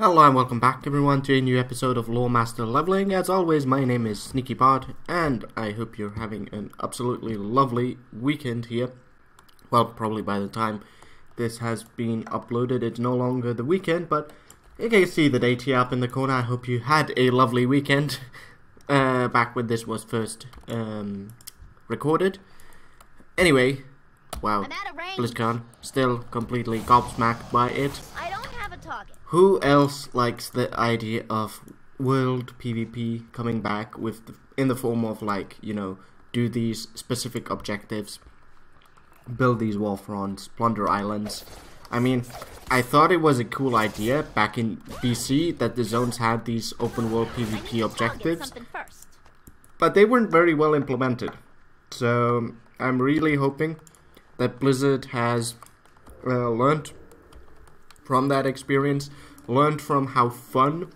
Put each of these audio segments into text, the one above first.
Hello and welcome back everyone to a new episode of Loremaster Leveling. As always, my name is SneakyPod and I hope you're having an absolutely lovely weekend here. Well, probably by the time this has been uploaded it's no longer the weekend, but you can see the date here up in the corner. I hope you had a lovely weekend back when this was first recorded. Anyway, wow, BlizzCon, still completely gobsmacked by it. Who else likes the idea of world PvP coming back with in the form of, like, you know, do these specific objectives, build these war fronts, plunder islands? I mean, I thought it was a cool idea back in BC that the zones had these open world PvP objectives, but they weren't very well implemented. So I'm really hoping that Blizzard has learned from that experience, learned from how fun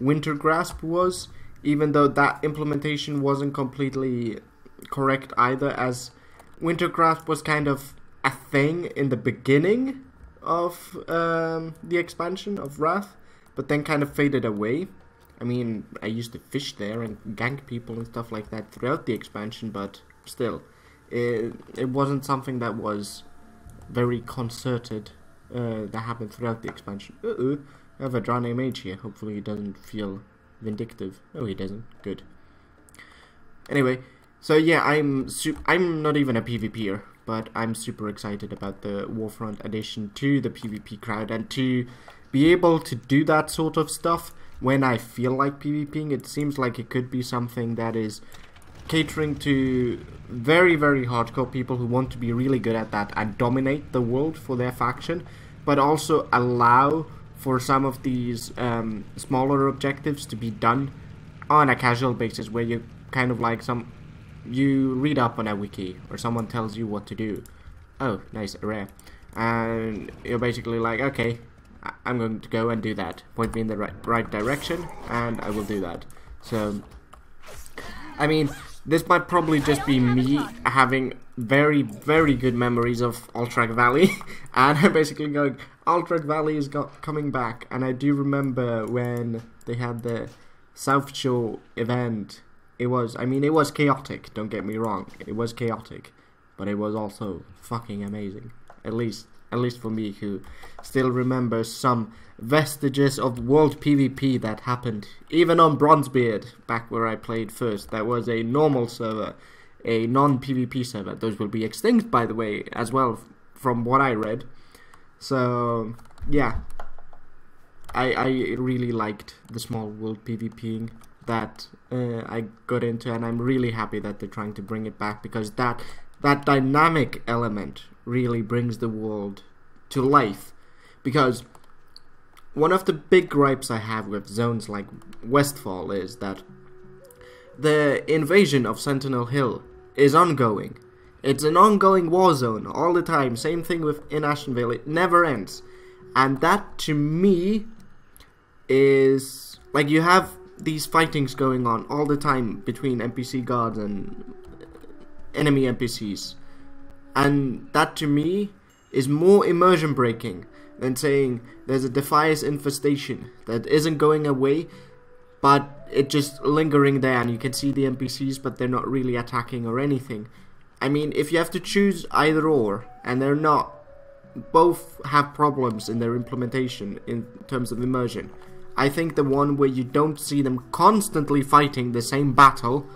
Winter Grasp was, even though that implementation wasn't completely correct either, as Winter Grasp was kind of a thing in the beginning of the expansion of Wrath, but then kind of faded away. I mean, I used to fish there and gank people and stuff like that throughout the expansion, but still, it wasn't something that was very concerted. That happened throughout the expansion. I have a Drane mage here. Hopefully he doesn't feel vindictive. Oh, he doesn't. Good. Anyway, so yeah, I'm not even a PvPer, but I'm super excited about the Warfront addition to the PvP crowd, and to be able to do that sort of stuff when I feel like PvPing. It seems like it could be something that is catering to very, very hardcore people who want to be really good at that and dominate the world for their faction, but also allow for some of these smaller objectives to be done on a casual basis, where you kind of like you read up on a wiki or someone tells you what to do. Oh, nice, a rare. And you're basically like, okay, I'm going to go and do that. Point me in the right direction and I will do that. So, I mean, this might probably just be me having very, very good memories of Alterac Valley, and I'm basically going, Alterac Valley is coming back, and I do remember when they had the South Shore event. It was chaotic, don't get me wrong, it was chaotic, but it was also fucking amazing, at least for me, who still remembers some vestiges of world PvP that happened even on Bronzebeard, back where I played first. That was a normal server, a non-PvP server. Those will be extinct, by the way, as well, from what I read. So yeah, I really liked the small world PvPing that I got into, and I'm really happy that they're trying to bring it back, because that dynamic element really brings the world to life. Because one of the big gripes I have with zones like Westfall is that the invasion of Sentinel Hill is ongoing. It's an ongoing war zone all the time. Same thing with in Ashenvale, it never ends. And that, to me, is like, you have these fightings going on all the time between NPC guards and enemy NPCs, and that, to me, is more immersion breaking than saying there's a Defias infestation that isn't going away, but it's just lingering there, and you can see the NPCs, but they're not really attacking or anything. I mean, if you have to choose either or, and they're not, both have problems in their implementation in terms of immersion, I think the one where you don't see them constantly fighting the same battle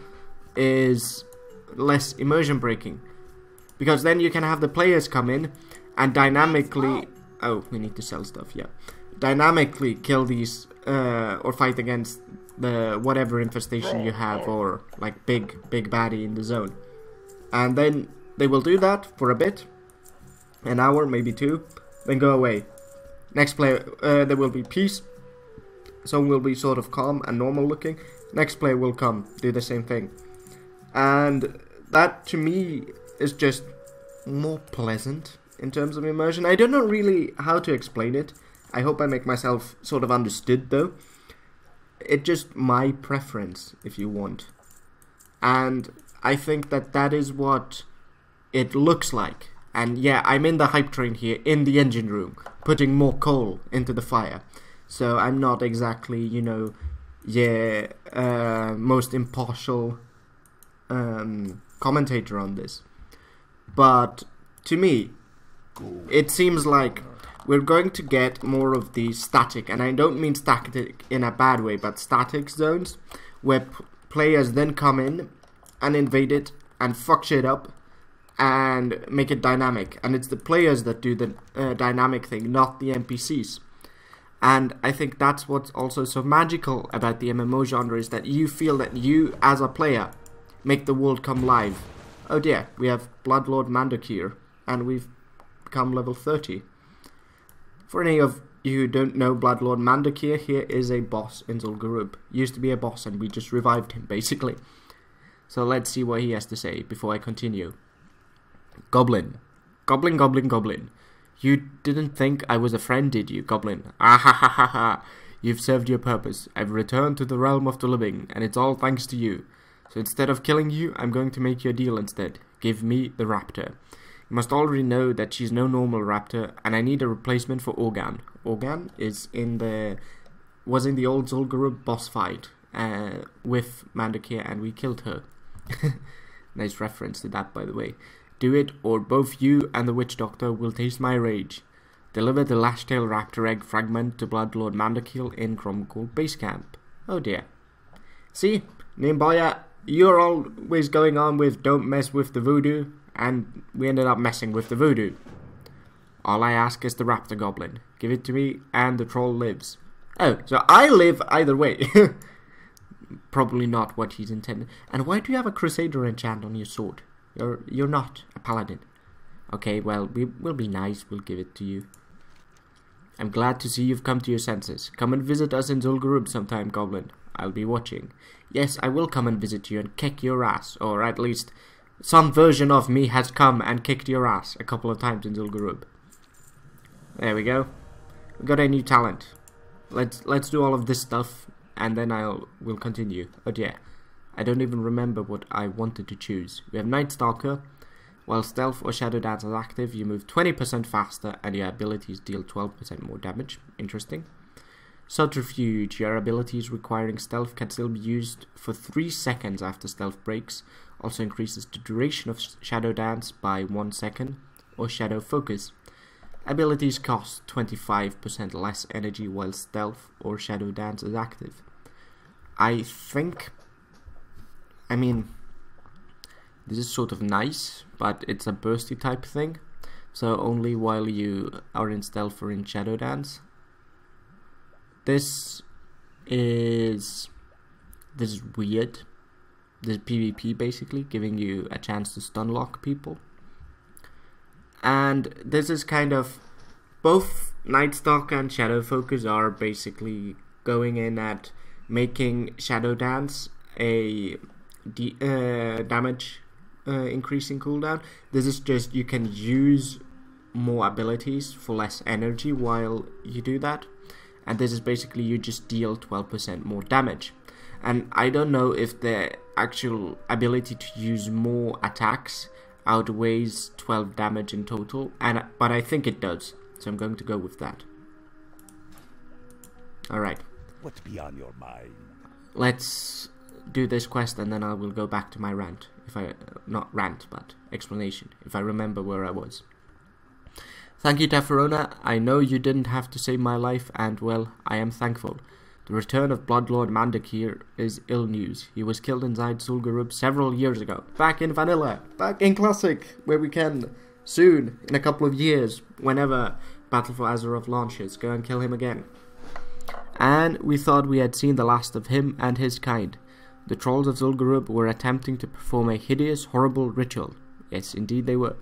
is less immersion breaking, because then you can have the players come in and dynamically, oh, we need to sell stuff, yeah, dynamically kill these or fight against the whatever infestation you have, or like big baddie in the zone, and then they will do that for a bit, an hour, maybe two, then go away. Next player, there will be peace. Some will be sort of calm and normal looking. Next player will come, do the same thing. And that, to me, is just more pleasant in terms of immersion. I don't know really how to explain it. I hope I make myself sort of understood, though. It's just my preference, if you want. And I think that is what it looks like. And yeah, I'm in the hype train here, in the engine room, putting more coal into the fire. so I'm not exactly, you know, most impartial commentator on this. But to me, it seems like we're going to get more of the static, and I don't mean static in a bad way, but static zones, where players then come in and invade it and fuck shit up and make it dynamic. And it's the players that do the dynamic thing, not the NPCs. And I think that's what's also so magical about the MMO genre, is that you feel that you, as a player, make the world come live. Oh dear, we have Bloodlord Mandakir, and we've become level 30. For any of you who don't know Bloodlord Mandakir, here is a boss in Zul'Gurub. Used to be a boss, and we just revived him, basically. So let's see what he has to say before I continue. Goblin. Goblin, Goblin, Goblin. You didn't think I was a friend, did you, Goblin? Ah ha ha ha ha. You've served your purpose. I've returned to the realm of the living, and it's all thanks to you. So instead of killing you, I'm going to make you a deal instead. Give me the raptor. You must already know that she's no normal raptor, and I need a replacement for Organ. Organ is was in the old Zul'Gurub boss fight with Mandakir, and we killed her. Nice reference to that, by the way. Do it, or both you and the Witch Doctor will taste my rage. Deliver the Lashtail Raptor Egg fragment to Bloodlord Mandakil in Cromgold Base Camp. Oh dear. See, Nimboya, you're always going on with don't mess with the voodoo, and we ended up messing with the voodoo. All I ask is the Raptor Goblin. Give it to me, and the troll lives. Oh, so I live either way. Probably not what he's intended. And why do you have a Crusader enchant on your sword? You're not a paladin. Okay, well, we'll be nice. We'll give it to you. I'm glad to see you've come to your senses. Come and visit us in Zul'Gurub sometime, Goblin. I'll be watching. Yes, I will come and visit you and kick your ass. Or at least some version of me has come and kicked your ass a couple of times in Zul'Gurub. There we go. We got a new talent. Let's do all of this stuff, and then we'll continue. Oh dear. I don't even remember what I wanted to choose. We have Night Stalker. While Stealth or Shadow Dance is active, you move 20% faster and your abilities deal 12% more damage. Interesting. Subterfuge. Your abilities requiring Stealth can still be used for 3 seconds after Stealth breaks. Also increases the duration of Shadow Dance by 1 second. Or Shadow Focus. Abilities cost 25% less energy while Stealth or Shadow Dance is active. I mean, this is sort of nice, but it's a bursty type thing. So only while you are in Stealth or in Shadow Dance. This is weird. This is PvP basically, giving you a chance to stun lock people. And this is kind of, both Night Stalker and Shadow Focus are basically going in at making Shadow Dance a damage increasing cooldown. This is just, you can use more abilities for less energy while you do that. And this is basically, you just deal 12% more damage. And I don't know if the actual ability to use more attacks outweighs 12 damage in total, but I think it does, so I'm going to go with that. Alright. What's be on your mind? Let's do this quest, and then I will go back to my rant. Not rant, but explanation, if I remember where I was. Thank you, Teferona. I know you didn't have to save my life, and well, I am thankful. The return of Bloodlord Mandakir is ill news. He was killed inside Zul'Gurub several years ago. Back in Vanilla, back in Classic, where we can soon, in a couple of years, whenever Battle for Azeroth launches, go and kill him again. And we thought we had seen the last of him and his kind. The trolls of Zul'Gurub were attempting to perform a hideous, horrible ritual. Yes, indeed they were.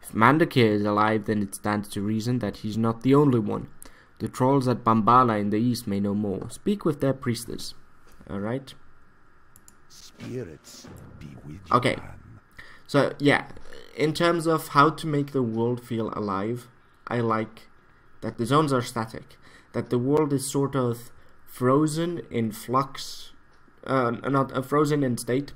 If Mandakir is alive, then it stands to reason that he's not the only one. The trolls at Bambala in the east may know more. Speak with their priestess. Alright. Spirits be with you. Okay. So, yeah. In terms of how to make the world feel alive, I like that the zones are static. That the world is sort of frozen in flux. Not frozen in state.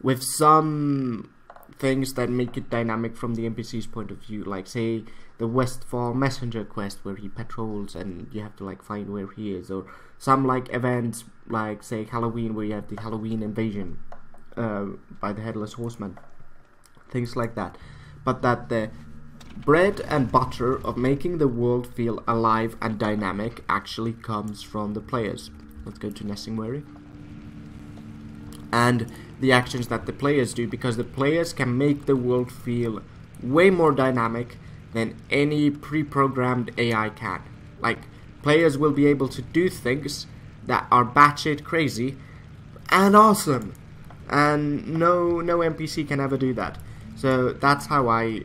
With some things that make it dynamic from the NPC's point of view. Like, say, the Westfall Messenger quest where he patrols and you have to like find where he is, or some like events like say Halloween where you have the Halloween invasion by the Headless Horseman, things like that. But that the bread and butter of making the world feel alive and dynamic actually comes from the players. Let's go to Nessingwary. And the actions that the players do, because the players can make the world feel way more dynamic than any pre-programmed AI can. Like, players will be able to do things that are batshit crazy and awesome, and no NPC can ever do that. So that's how I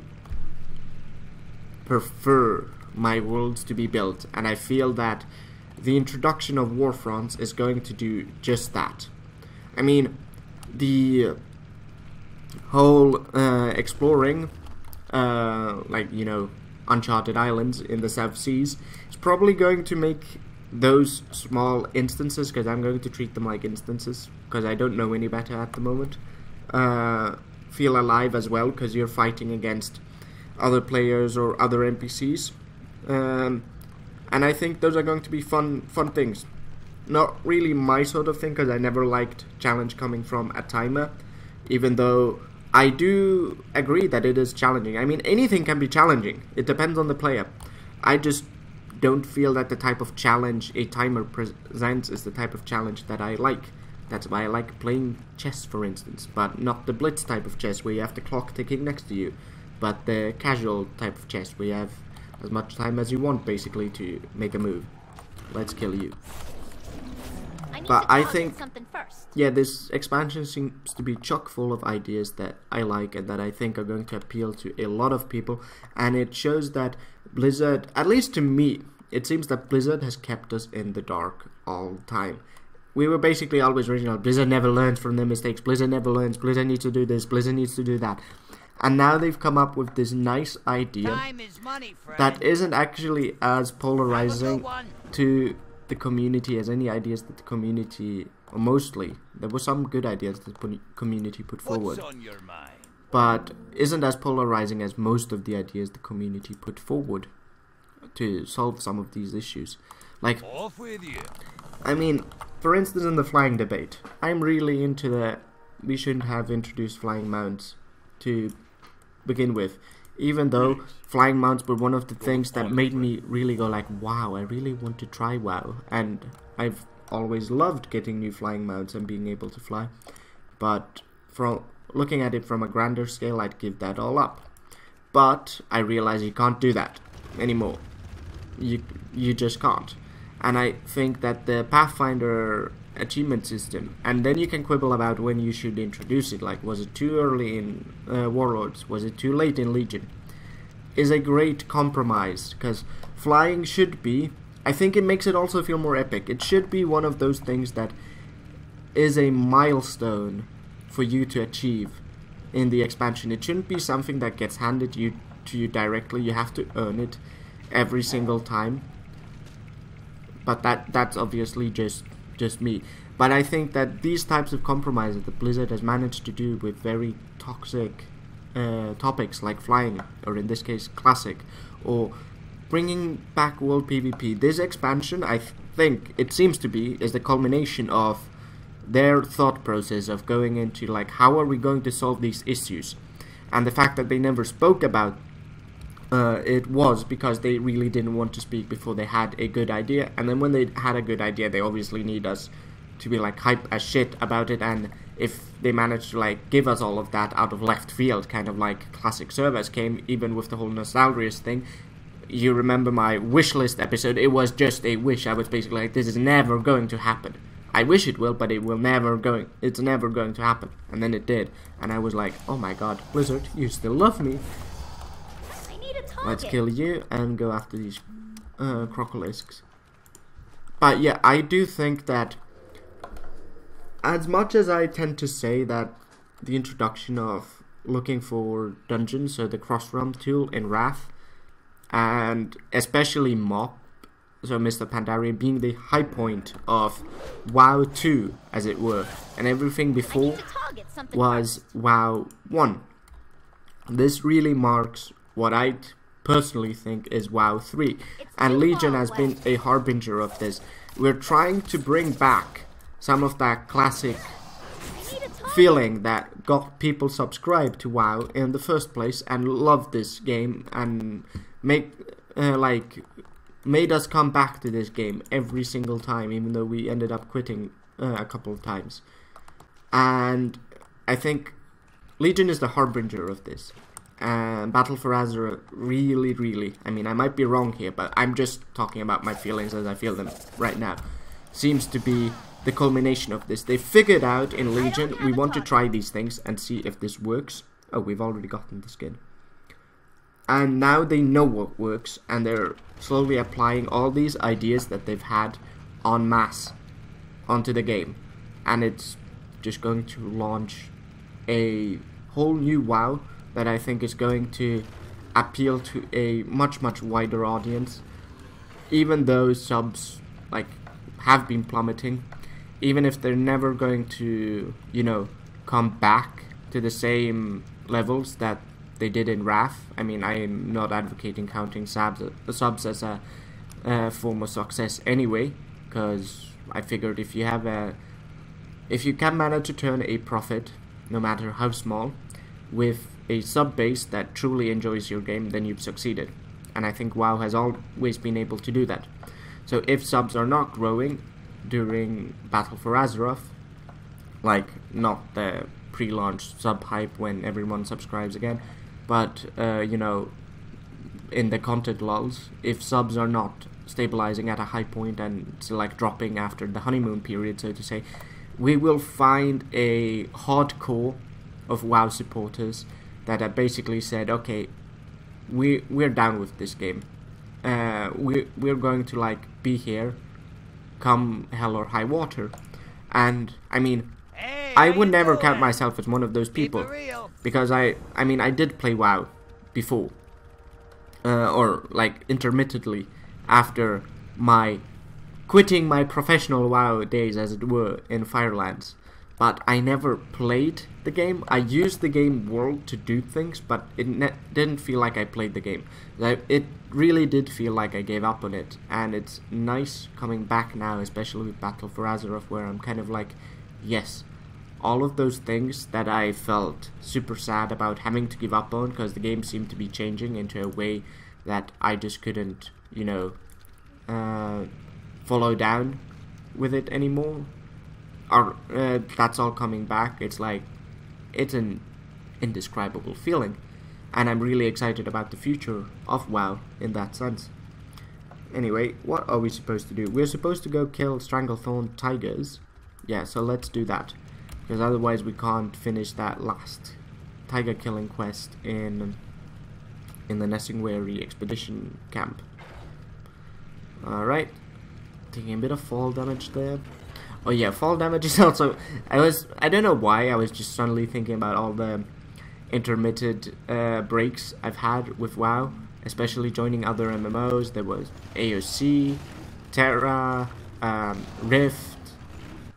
prefer my worlds to be built, and I feel that the introduction of Warfronts is going to do just that. I mean, the whole exploring, like, you know, uncharted islands in the South Seas is probably going to make those small instances, because I'm going to treat them like instances, because I don't know any better at the moment, feel alive as well, because you're fighting against other players or other NPCs, and I think those are going to be fun things. Not really my sort of thing, because I never liked challenge coming from a timer, even though I do agree that it is challenging. I mean, anything can be challenging. It depends on the player. I just don't feel that the type of challenge a timer presents is the type of challenge that I like. That's why I like playing chess, for instance, but not the blitz type of chess where you have the clock ticking next to you, but the casual type of chess where you have as much time as you want, basically, to make a move. Let's kill you. But I think, yeah, this expansion seems to be chock full of ideas that I like and that I think are going to appeal to a lot of people, and it shows that Blizzard, at least to me, it seems that Blizzard has kept us in the dark all the time. We were basically always original. Blizzard never learns from their mistakes. Blizzard never learns. Blizzard needs to do this. Blizzard needs to do that. And now they've come up with this nice idea that isn't actually as polarizing to the community as any ideas that the community, or mostly, there were some good ideas that the community put forward, but isn't as polarizing as most of the ideas the community put forward to solve some of these issues. Like, I mean, for instance, in the flying debate, I'm really into the we shouldn't have introduced flying mounts to begin with, even though flying mounts were one of the things that made me really go like, wow, I really want to try WoW, and I've always loved getting new flying mounts and being able to fly, but from looking at it from a grander scale, I'd give that all up. But I realize you can't do that anymore. You just can't. And I think that the Pathfinder achievement system, and then you can quibble about when you should introduce it, like was it too early in Warlords, was it too late in Legion, is a great compromise, because flying should be, I think it makes it also feel more epic. It should be one of those things that is a milestone for you to achieve in the expansion. It shouldn't be something that gets handed to you directly. You have to earn it every single time. But that's obviously just me. But I think that these types of compromises that Blizzard has managed to do with very toxic topics like flying, or in this case classic, or bringing back world PvP, this expansion, I think it seems to be, is the culmination of their thought process of going into like, how are we going to solve these issues, and the fact that they never spoke about it was because they really didn't want to speak before they had a good idea, and then when they had a good idea, they obviously need us to be like hype as shit about it, and if they manage to like give us all of that out of left field, kind of like classic servers came, even with the whole Nostalrius thing. You remember my wish list episode, it was just a wish. I was basically like, this is never going to happen. I wish it will, but it's never going to happen. And then it did, and I was like, oh my god, Blizzard, you still love me. Let's kill you and go after these crocolisks. But yeah, I do think that as much as I tend to say that the introduction of looking for dungeons, so the cross-realm tool in Wrath, and especially Mop, so Mr. Pandarian being the high point of WoW 2, as it were, and everything before was WoW 1. This really marks what I'd personally think is WoW 3. And Legion has been a harbinger of this. We're trying to bring back some of that classic feeling that got people subscribed to WoW in the first place and loved this game and made us come back to this game every single time, even though we ended up quitting a couple of times. And I think Legion is the harbinger of this. And Battle for Azeroth really, I mean, I might be wrong here, but I'm just talking about my feelings as I feel them right now, seems to be the culmination of this. They figured out in Legion, we want to try these things and see if this works. Oh, we've already gotten the skin. And now they know what works, and they're slowly applying all these ideas that they've had en masse onto the game. And it's just going to launch a whole new WoW that I think is going to appeal to a much wider audience. Even though subs have been plummeting, even if they're never going to, you know, come back to the same levels that they did in Wrath. I mean, I am not advocating counting subs as a form of success anyway, because I figured if you can manage to turn a profit, no matter how small, with a sub base that truly enjoys your game, then you've succeeded. And I think WoW has always been able to do that. So if subs are not growing during Battle for Azeroth, like not the pre-launch sub hype when everyone subscribes again, but you know, in the content lulls, if subs are not stabilizing at a high point and like dropping after the honeymoon period, so to say, we will find a hardcore of WoW supporters that have basically said, okay, we're down with this game. We're going to like be here come hell or high water. And I mean, I would never count myself as one of those people, because I mean, I did play WoW before, or like intermittently after my quitting my professional WoW days, as it were, in Firelands. But I never played the game. I used the game world to do things, but it didn't feel like I played the game. It really did feel like I gave up on it. And it's nice coming back now, especially with Battle for Azeroth, where I'm kind of like, yes, all of those things that I felt super sad about having to give up on, because the game seemed to be changing into a way that I just couldn't, you know, follow down with it anymore. That's all coming back. It's like, it's an indescribable feeling, and I'm really excited about the future of WoW in that sense. Anyway, what are we supposed to do? We're supposed to go kill Stranglethorn tigers. Yeah, so let's do that, because otherwise we can't finish that last tiger killing quest in the Nessingwary expedition camp. Alright, taking a bit of fall damage there. Oh yeah, fall damage is also... I don't know why, I was just suddenly thinking about all the intermittent breaks I've had with WoW, especially joining other MMOs. There was AOC, Terra, Rift,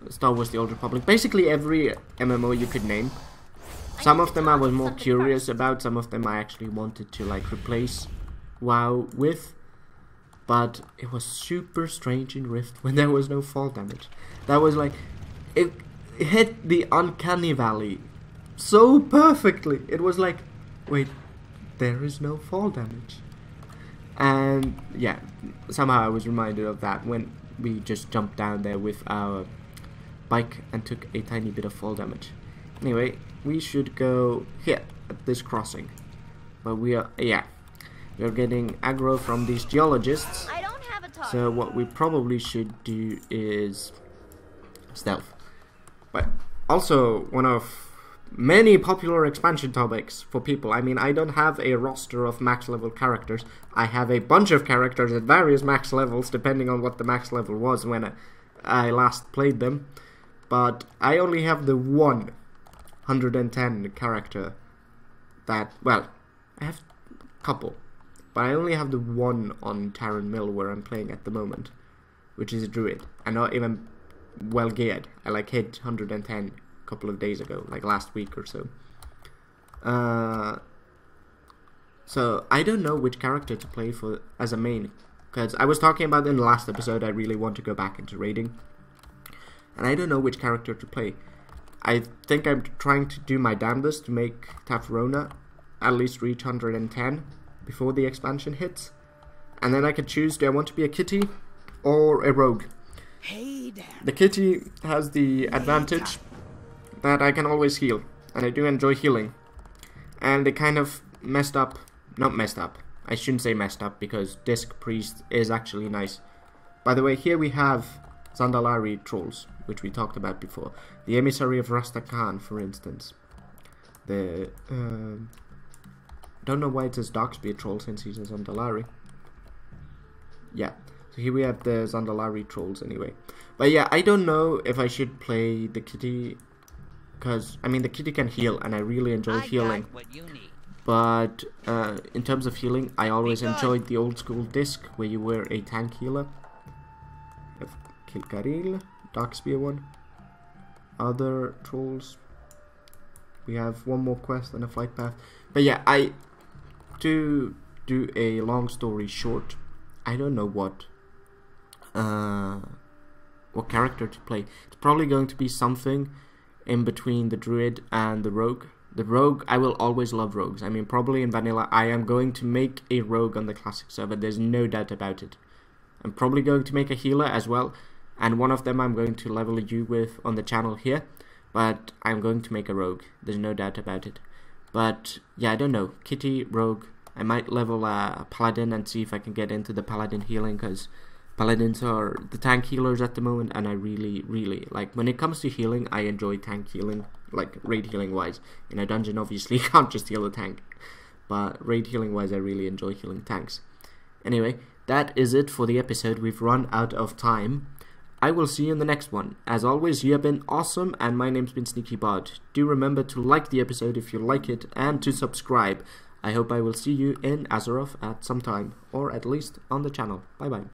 Star Wars The Old Republic, basically every MMO you could name. Some of them I was more curious about, some of them I actually wanted to like replace WoW with. But it was super strange in Rift when there was no fall damage. That was like, it hit the uncanny valley so perfectly. It was like, wait, there is no fall damage. And yeah, somehow I was reminded of that when we just jumped down there with our bike and took a tiny bit of fall damage. Anyway, we should go here at this crossing. But we are, yeah. We're getting aggro from these geologists, so what we probably should do is stealth. But also one of many popular expansion topics for people. I mean, I don't have a roster of max level characters. I have a bunch of characters at various max levels, depending on what the max level was when I last played them. But I only have the 110 character that, well, I have a couple. But I only have the one on Taran Mill where I'm playing at the moment, which is a druid. I'm not even well geared. I like hit 110 a couple of days ago, like last week or so. So I don't know which character to play for as a main, because I was talking about in the last episode I really want to go back into raiding, and I don't know which character to play. I think I'm trying to do my damnedest to make Tafrona at least reach 110 before the expansion hits, and then I can choose, do I want to be a kitty or a rogue? Hey there. The kitty has the advantage that I can always heal, and I do enjoy healing, and they kind of messed up. Not messed up. I shouldn't say messed up, because Disc Priest is actually nice. By the way, here we have Zandalari trolls, which we talked about before. The Emissary of Rastakhan, for instance. The don't know why it says Darkspear troll since he's a Zandalari. Yeah, so here we have the Zandalari trolls anyway. But yeah, I don't know if I should play the kitty, because I mean the kitty can heal, and I really enjoy healing. Got what you need. But in terms of healing, I always enjoyed the old school disc where you were a tank healer. Kilkaril, Darkspear one. Other trolls. We have one more quest and a flight path. But yeah, to do a long story short, I don't know what character to play. It's probably going to be something in between the druid and the rogue. The rogue, I will always love rogues. I mean, probably in vanilla, I am going to make a rogue on the classic server. There's no doubt about it. I'm probably going to make a healer as well, and one of them I'm going to level you with on the channel here. But I'm going to make a rogue. There's no doubt about it. But yeah, I don't know. Kitty, rogue. I might level a paladin and see if I can get into the paladin healing, because paladins are the tank healers at the moment, and I really like, when it comes to healing, I enjoy tank healing, like raid healing wise. In a dungeon, obviously, you can't just heal a tank, but raid healing wise, I really enjoy healing tanks. Anyway, that is it for the episode. We've run out of time. I will see you in the next one. As always, you have been awesome, and my name's been SneakyBot. Do remember to like the episode if you like it, and to subscribe. I hope I will see you in Azeroth at some time, or at least on the channel. Bye bye.